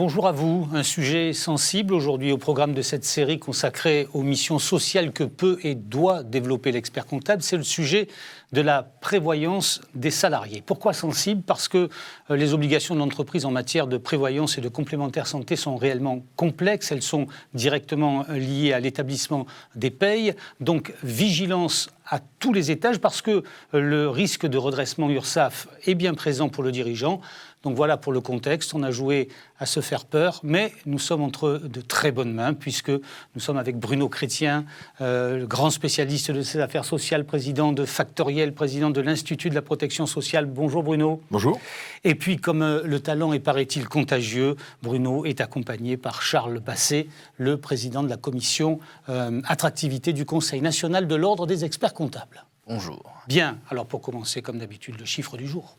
Bonjour à vous. Un sujet sensible aujourd'hui au programme de cette série consacrée aux missions sociales que peut et doit développer l'expert comptable. C'est le sujet de la prévoyance des salariés. Pourquoi sensible ? Parce que les obligations de l'entreprise en matière de prévoyance et de complémentaire santé sont réellement complexes. Elles sont directement liées à l'établissement des payes. Donc, vigilance à tous les étages parce que le risque de redressement URSSAF est bien présent pour le dirigeant. Donc voilà pour le contexte, on a joué à se faire peur, mais nous sommes entre de très bonnes mains puisque nous sommes avec Bruno Chrétien, le grand spécialiste de ces affaires sociales, président de Factoriel, président de l'Institut de la protection sociale. Bonjour Bruno. Bonjour. Et puis comme le talent est paraît-il contagieux, Bruno est accompagné par Charles Basset, le président de la commission attractivité du Conseil national de l'Ordre des experts comptables. Bonjour. Bien, alors pour commencer comme d'habitude le chiffre du jour.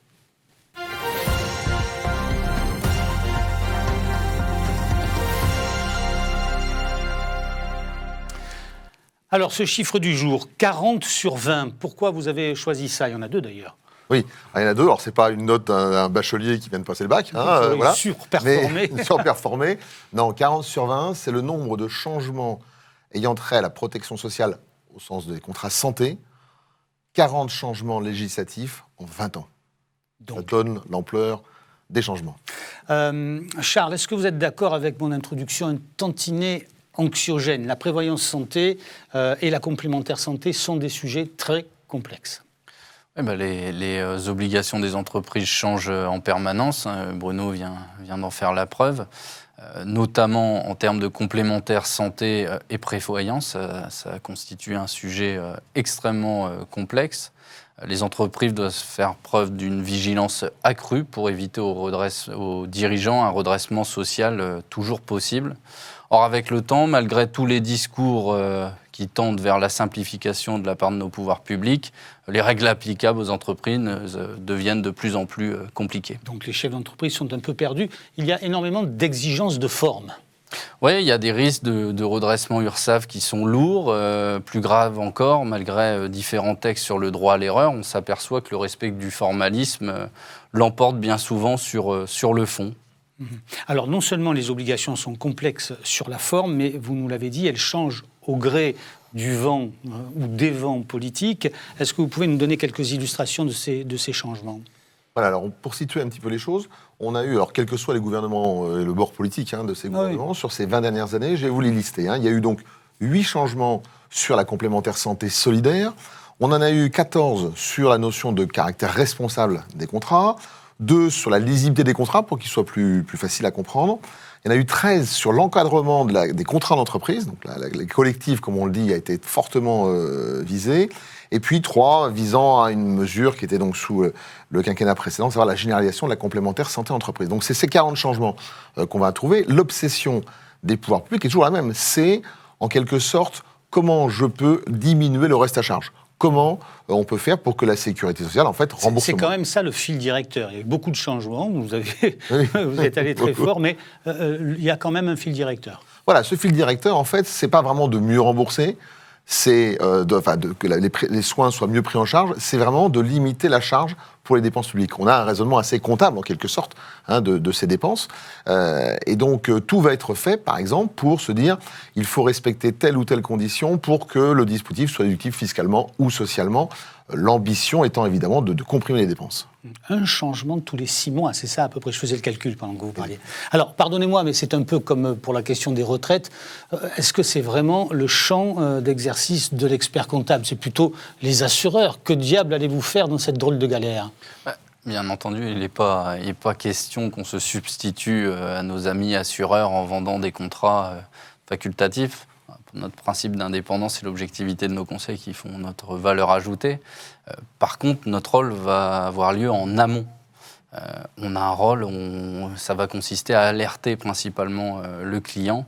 Alors, ce chiffre du jour, 40 sur 20, pourquoi vous avez choisi ça ? Il y en a deux d'ailleurs. Oui, il y en a deux. Alors, ce n'est pas une note d'un bachelier qui vient de passer le bac. Voilà. Surperformé. Surperformé. Non, 40 sur 20, c'est le nombre de changements ayant trait à la protection sociale au sens des contrats santé. 40 changements législatifs en 20 ans. Donc, ça donne l'ampleur des changements. Charles, est-ce que vous êtes d'accord avec mon introduction un tantinet anxiogène ? La prévoyance santé et la complémentaire santé sont des sujets très complexes. Oui, les obligations des entreprises changent en permanence. Bruno vient d'en faire la preuve, notamment en termes de complémentaire santé et prévoyance. Ça constitue un sujet extrêmement complexe. Les entreprises doivent faire preuve d'une vigilance accrue pour éviter aux dirigeants un redressement social toujours possible. Or, avec le temps, malgré tous les discours qui tendent vers la simplification de la part de nos pouvoirs publics, les règles applicables aux entreprises deviennent de plus en plus compliquées. Donc les chefs d'entreprise sont un peu perdus. Il y a énormément d'exigences de forme. Oui, il y a des risques de redressement URSSAF qui sont lourds, plus graves encore, malgré différents textes sur le droit à l'erreur. On s'aperçoit que le respect du formalisme l'emporte bien souvent sur le fond. Alors non seulement les obligations sont complexes sur la forme, mais vous nous l'avez dit, elles changent au gré du vent ou des vents politiques. Est-ce que vous pouvez nous donner quelques illustrations de ces changements ? Voilà, alors pour situer un petit peu les choses, on a eu, alors quels que soient les gouvernements et le bord politique de ces gouvernements, sur ces 20 dernières années, je vais vous les lister. Il y a eu donc 8 changements sur la complémentaire santé solidaire, on en a eu 14 sur la notion de caractère responsable des contrats, 2 sur la lisibilité des contrats pour qu'ils soient plus faciles à comprendre. Il y en a eu 13 sur l'encadrement des contrats d'entreprise. Donc les collectifs, comme on le dit, a été fortement visé. Et puis 3 visant à une mesure qui était donc sous le quinquennat précédent, c'est-à-dire la généralisation de la complémentaire santé entreprise. Donc c'est ces 40 changements qu'on va trouver. L'obsession des pouvoirs publics est toujours la même. C'est, en quelque sorte, comment je peux diminuer le reste à charge. Comment on peut faire pour que la sécurité sociale, en fait, rembourse. C'est quand même ça le fil directeur. Il y a eu beaucoup de changements, vous êtes allé très fort, mais il y a quand même un fil directeur. Voilà, ce fil directeur, en fait, c'est pas vraiment de mieux rembourser, c'est que les soins soient mieux pris en charge, c'est vraiment de limiter la charge pour les dépenses publiques. On a un raisonnement assez comptable, en quelque sorte, de ces dépenses. Et donc, tout va être fait, par exemple, pour se dire il faut respecter telle ou telle condition pour que le dispositif soit déductible fiscalement ou socialement. L'ambition étant évidemment de comprimer les dépenses. Un changement tous les 6 mois, c'est ça à peu près, je faisais le calcul pendant que vous parliez. Alors, pardonnez-moi, mais c'est un peu comme pour la question des retraites. Est-ce que c'est vraiment le champ d'exercice de l'expert comptable ? C'est plutôt les assureurs. Que diable allez-vous faire dans cette drôle de galère ? Bien entendu, il n'est pas question qu'on se substitue à nos amis assureurs en vendant des contrats facultatifs. Notre principe d'indépendance et l'objectivité de nos conseils qui font notre valeur ajoutée. Par contre, notre rôle va avoir lieu en amont. On a un rôle, ça va consister à alerter principalement le client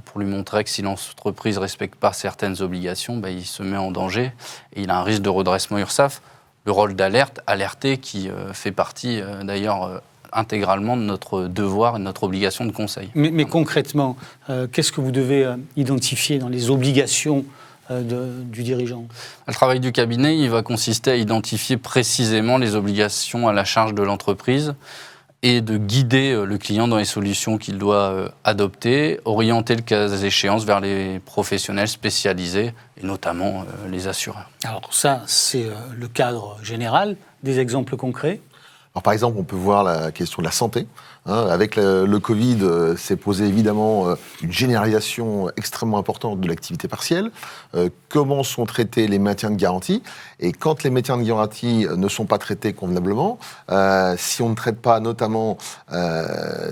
pour lui montrer que si l'entreprise ne respecte pas certaines obligations, il se met en danger et il a un risque de redressement URSSAF. Le rôle d'alerte, alerter, qui fait partie d'ailleurs intégralement de notre devoir et de notre obligation de conseil. Mais concrètement, qu'est-ce que vous devez identifier dans les obligations du dirigeant ? Le travail du cabinet, il va consister à identifier précisément les obligations à la charge de l'entreprise et de guider le client dans les solutions qu'il doit adopter, orienter le cas échéant vers les professionnels spécialisés, et notamment les assureurs. Alors ça, c'est le cadre général. Des exemples concrets ? Alors, par exemple, on peut voir la question de la santé. Avec le Covid, s'est posé évidemment une généralisation extrêmement importante de l'activité partielle. Comment sont traités les maintiens de garantie ? Et quand les maintiens de garantie ne sont pas traités convenablement, si on ne traite pas notamment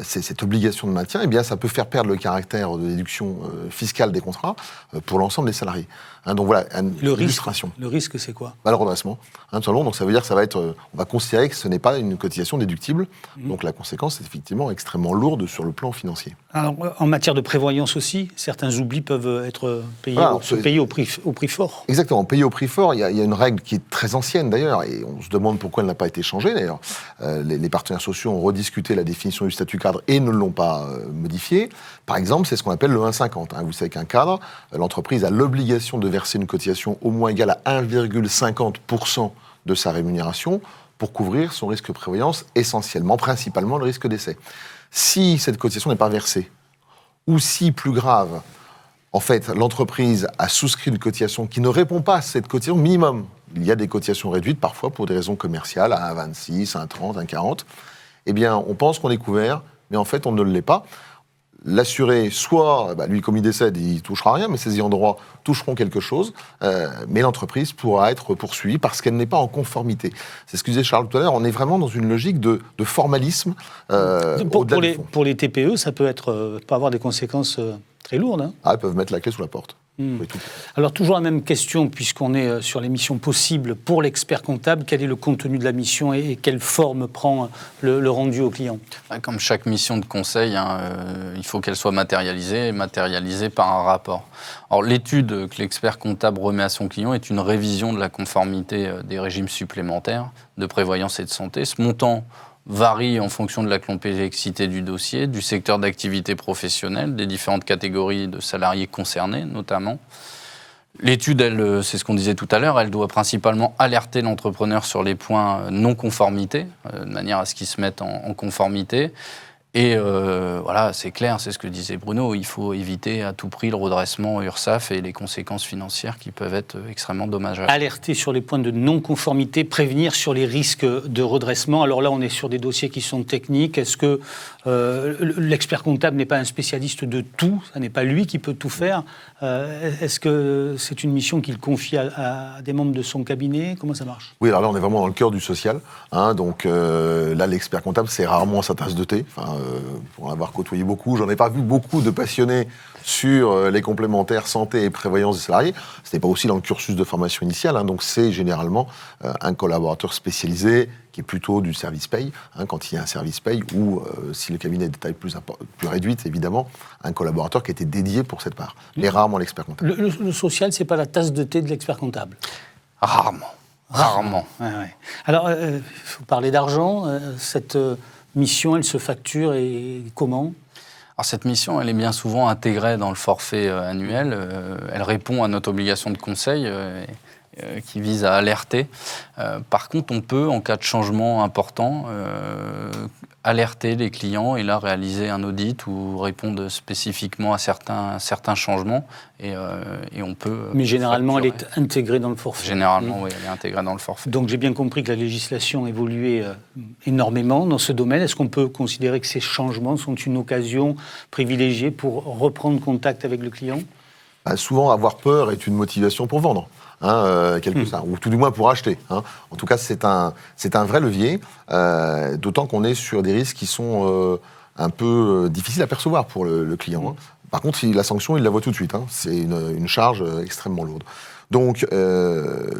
cette obligation de maintien, eh bien, ça peut faire perdre le caractère de déduction fiscale des contrats pour l'ensemble des salariés. Donc voilà, une illustration. Le risque, c'est quoi ? Le redressement. Tout simplement. Donc ça veut dire que ça va être, on va considérer que ce n'est pas une cotisation déductible. Donc la conséquence est effectivement extrêmement lourde sur le plan financier. Alors, en matière de prévoyance aussi, certains oublis peuvent être payés au prix fort. Exactement, payés au prix fort. Il y a une règle qui est très ancienne d'ailleurs, et on se demande pourquoi elle n'a pas été changée d'ailleurs. Les partenaires sociaux ont rediscuté la définition du statut cadre et ne l'ont pas modifiée. Par exemple, c'est ce qu'on appelle le 1,50. Vous savez qu'un cadre, l'entreprise a l'obligation de verser une cotisation au moins égale à 1,50% de sa rémunération pour couvrir son risque prévoyance, principalement le risque décès. Si cette cotisation n'est pas versée, ou si, plus grave, en fait, l'entreprise a souscrit une cotisation qui ne répond pas à cette cotisation minimum, il y a des cotisations réduites parfois pour des raisons commerciales, à 1,26, 1,30, 1,40, eh bien, on pense qu'on est couvert, mais en fait, on ne l'est pas. L'assuré, soit, lui, comme il décède, il ne touchera rien, mais ses ayants droit toucheront quelque chose, mais l'entreprise pourra être poursuivie parce qu'elle n'est pas en conformité. C'est ce que disait Charles tout à l'heure, on est vraiment dans une logique de formalisme. Pour les TPE, ça peut avoir des conséquences très lourdes. Elles peuvent mettre la clé sous la porte. Alors, toujours la même question, puisqu'on est sur les missions possibles pour l'expert comptable. Quel est le contenu de la mission et quelle forme prend le rendu au client ? Comme chaque mission de conseil, il faut qu'elle soit matérialisée par un rapport. Alors, l'étude que l'expert comptable remet à son client est une révision de la conformité des régimes supplémentaires de prévoyance et de santé. Ce montant varie en fonction de la complexité du dossier, du secteur d'activité professionnelle, des différentes catégories de salariés concernés notamment. L'étude, c'est ce qu'on disait tout à l'heure, elle doit principalement alerter l'entrepreneur sur les points non-conformité, de manière à ce qu'il se mette en conformité. Et voilà, c'est clair, c'est ce que disait Bruno, il faut éviter à tout prix le redressement URSSAF et les conséquences financières qui peuvent être extrêmement dommageables. Alerter sur les points de non-conformité, prévenir sur les risques de redressement. Alors là, on est sur des dossiers qui sont techniques. Est-ce que l'expert comptable n'est pas un spécialiste de tout ? Ce n'est pas lui qui peut tout faire. Est-ce que c'est une mission qu'il confie à des membres de son cabinet ? Comment ça marche ? Oui, alors là, on est vraiment dans le cœur du social. Donc là, l'expert comptable, c'est rarement sa tasse de thé. Pour en avoir côtoyé beaucoup, j'en ai pas vu beaucoup de passionnés sur les complémentaires santé et prévoyance des salariés. Ce n'est pas aussi dans le cursus de formation initiale, donc c'est généralement un collaborateur spécialisé qui est plutôt du service paye, quand il y a un service paye, ou si le cabinet est de taille plus réduite, évidemment, un collaborateur qui était dédié pour cette part, mais rarement l'expert comptable. Le social, c'est pas la tasse de thé de l'expert comptable ? Rarement. Ouais. Alors, il faut parler d'argent. Cette mission, elle se facture et comment ? Alors cette mission, elle est bien souvent intégrée dans le forfait annuel. Elle répond à notre obligation de conseil qui vise à alerter. Par contre, on peut, en cas de changement important, alerter les clients et là réaliser un audit ou répondre spécifiquement à certains changements et on peut... Mais généralement, elle est intégrée dans le forfait. Généralement, oui, elle est intégrée dans le forfait. Donc j'ai bien compris que la législation évoluait énormément dans ce domaine. Est-ce qu'on peut considérer que ces changements sont une occasion privilégiée pour reprendre contact avec le client ? Souvent, avoir peur est une motivation pour vendre. Ou tout du moins pour acheter. En tout cas, c'est un vrai levier, d'autant qu'on est sur des risques qui sont un peu difficiles à percevoir pour le client. Par contre, la sanction, il la voit tout de suite. C'est une charge extrêmement lourde. Donc,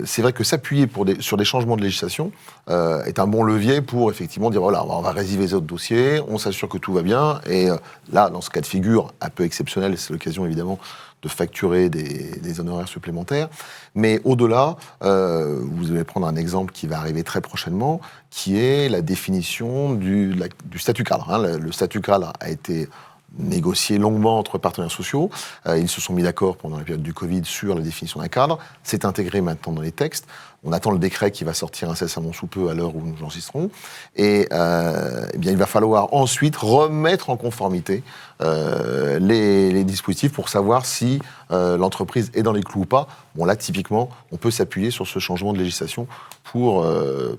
c'est vrai que s'appuyer sur des changements de législation est un bon levier pour effectivement dire voilà, on va résiver les autres dossiers, on s'assure que tout va bien. Et là, dans ce cas de figure un peu exceptionnel, c'est l'occasion évidemment de facturer des honoraires supplémentaires. Mais au-delà, vous allez prendre un exemple qui va arriver très prochainement, qui est la définition du statut cadre. Le statut cadre a été négocié longuement entre partenaires sociaux. Ils se sont mis d'accord pendant la période du Covid sur la définition d'un cadre. C'est intégré maintenant dans les textes. On attend le décret qui va sortir incessamment sous peu à l'heure où nous enregistrons. Et eh bien, il va falloir ensuite remettre en conformité les dispositifs pour savoir si l'entreprise est dans les clous ou pas. Bon, là, typiquement, on peut s'appuyer sur ce changement de législation pour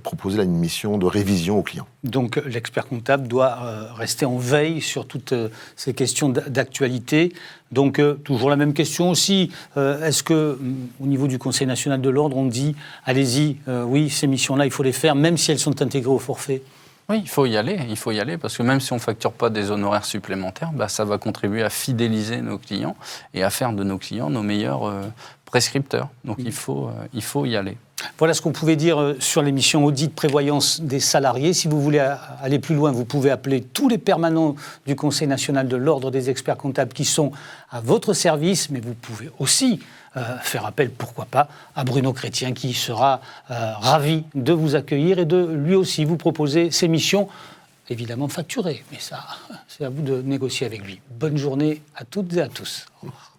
proposer la mission de révision aux clients. Donc l'expert comptable doit rester en veille sur toutes ces questions d'actualité. Donc toujours la même question aussi, est-ce que au niveau du Conseil national de l'ordre, on dit allez-y, oui, ces missions-là, il faut les faire, même si elles sont intégrées au forfait? Oui, il faut y aller, parce que même si on ne facture pas des honoraires supplémentaires, ça va contribuer à fidéliser nos clients et à faire de nos clients nos meilleurs prescripteurs. Donc il faut y aller. Voilà ce qu'on pouvait dire sur l'émission Audit Prévoyance des salariés. Si vous voulez aller plus loin, vous pouvez appeler tous les permanents du Conseil national de l'ordre des experts comptables qui sont à votre service, mais vous pouvez aussi faire appel, pourquoi pas, à Bruno Chrétien qui sera ravi de vous accueillir et de lui aussi vous proposer ses missions, évidemment facturées, mais ça, c'est à vous de négocier avec lui. Bonne journée à toutes et à tous. Au revoir.